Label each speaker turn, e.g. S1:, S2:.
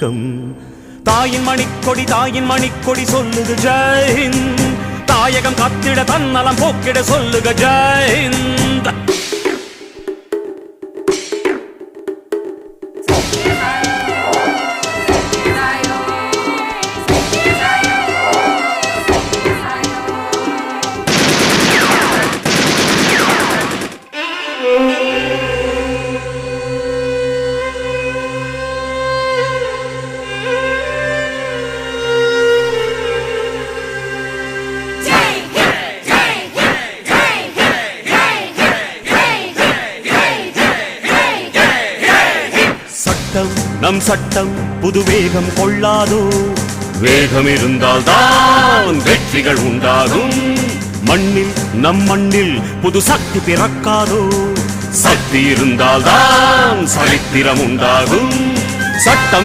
S1: வணக்கம். தாயின் மணிக்கொடி சொல்லுது ஜெய் ஹிந்த். தாயகம் காத்திட தன்னலம் போக்கிட சொல்லுக ஜெய் ஹிந்த். நம் சட்டம் புது வேகம் கொள்ளாதோ. வேகம் இருந்தால் தான் வெற்றிகள் உண்டாகும். மண்ணில் நம் மண்ணில் புது சக்தி பிறக்காதோ. சக்தி இருந்தால் தான் சரித்திரம் உண்டாகும். சட்டம்